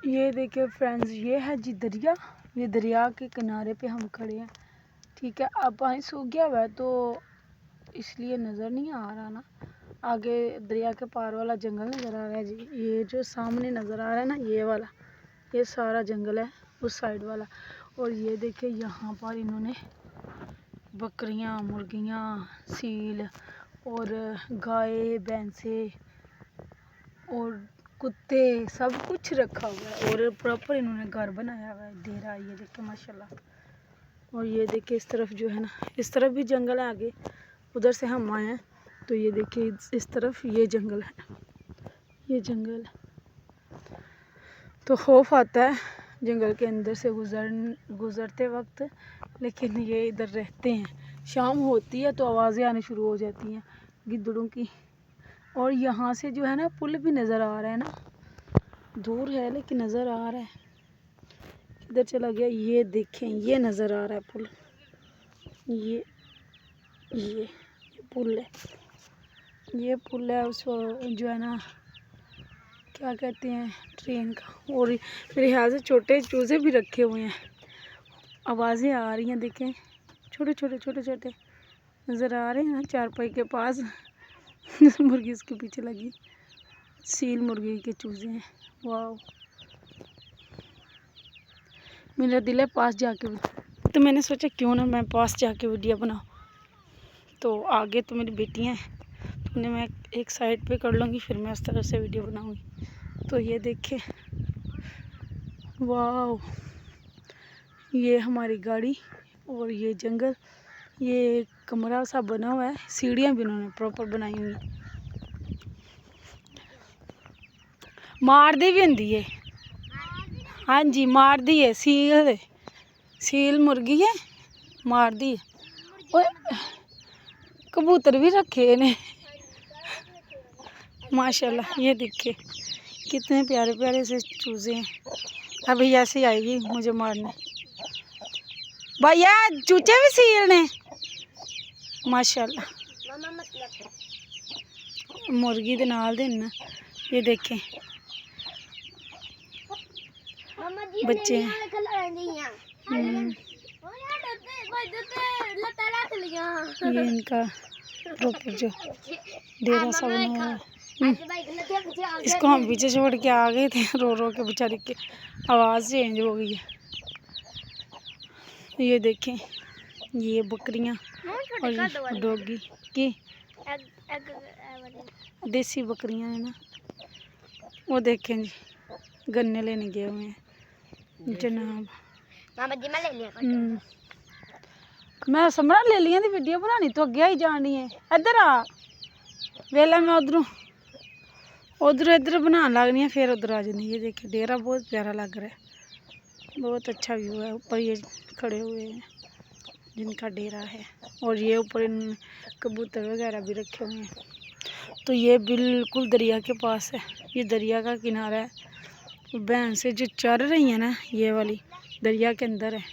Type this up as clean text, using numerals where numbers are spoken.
ये देखिए फ्रेंड्स, ये है जी दरिया। ये दरिया के किनारे पे हम खड़े हैं, ठीक है। अब पानी सूख गया हुआ है तो इसलिए नज़र नहीं आ रहा ना। आगे दरिया के पार वाला जंगल नज़र आ रहा है जी। ये जो सामने नज़र आ रहा है ना, ये वाला, ये सारा जंगल है उस साइड वाला। और ये देखिए यहाँ पर इन्होंने बकरियाँ, मुर्गियाँ, सील और गाय, भैंसे और कुत्ते सब कुछ रखा हुआ है। और प्रॉपर इन्होंने घर बनाया हुआ है, डेरा। ये देखिए माशाल्लाह। और ये देखिए इस तरफ जो है ना, इस तरफ भी जंगल है आगे, उधर से हम आए हैं तो ये देखिए इस तरफ ये जंगल है, ये जंगल। तो खौफ आता है जंगल के अंदर से गुज़रते वक्त, लेकिन ये इधर रहते हैं। शाम होती है तो आवाज़ें आनी शुरू हो जाती हैं गिद्धड़ों की। और यहाँ से जो है ना पुल भी नज़र आ रहा है ना, दूर है लेकिन नज़र आ रहा है। इधर चला गया, ये देखें, ये नज़र आ रहा है पुल। ये पुल है, ये पुल है उस जो है ना, क्या कहते हैं, ट्रेन का। और मेरे ख्याल से छोटे चूज़े भी रखे हुए हैं। आवाज़ें आ रही हैं, देखें, छोटे छोटे नज़र आ रहे हैं ना चारपाई के पास। मुर्गी इसके पीछे लगी, सील मुर्गी के चूज़े हैं। वाह, मेरा दिल है पास जाके, तो मैंने सोचा क्यों ना मैं पास जाके वीडियो बनाऊँ। तो आगे तो मेरी बेटियाँ हैं, तो उन्हें मैं एक साइड पे कर लूँगी, फिर मैं उस तरह से वीडियो बनाऊँगी। तो ये देखें, वाह, ये हमारी गाड़ी और ये जंगल। ये कमरा सा बना हुआ है, सीढ़ियाँ भी उन्होंने प्रॉपर बनाई हुई हैं। मारदी भी होंदी है, हाँ जी मारदी है, सील मुर्गी है, मारदी है। और कबूतर भी रखे ने माशाल्लाह। ये देखिए कितने प्यारे प्यारे से चूज़े हैं। अभी ऐसे आएगी मुझे मारने। भैया चूचे भी सील ने माशाल्लाह। मुर्गी दे नाल दे ना, ये देखें बच्चे हैं। ये इनका प्रॉपर जो डेरा सा बना हुआ है। इसको हम पीछे छोड़ के आ गए थे, रो रो के बेचारी की आवाज़ चेंज हो गई है। ये देखें, ये बकरियां और डॉगी की देसी बकरियां हैं ना। वो देखें जी, गन्ने लेने गए हुए हैं जनाब। मैं समझा ले लिया थी वीडियो बनानी, तो अगे ही जानी है। इधर आ वेला, मैं उधर इधर बनाने लगनी है, फिर उधर आ जानी। ये देखिए डेरा बहुत प्यारा लग रहा है, बहुत अच्छा व्यू है। ऊपर ये खड़े हुए हैं जिनका डेरा है, और ये ऊपर इन कबूतर वगैरह भी रखे हुए हैं। तो ये बिल्कुल दरिया के पास है, ये दरिया का किनारा है। भैंसें जो चर रही हैं ना, ये वाली दरिया के अंदर है।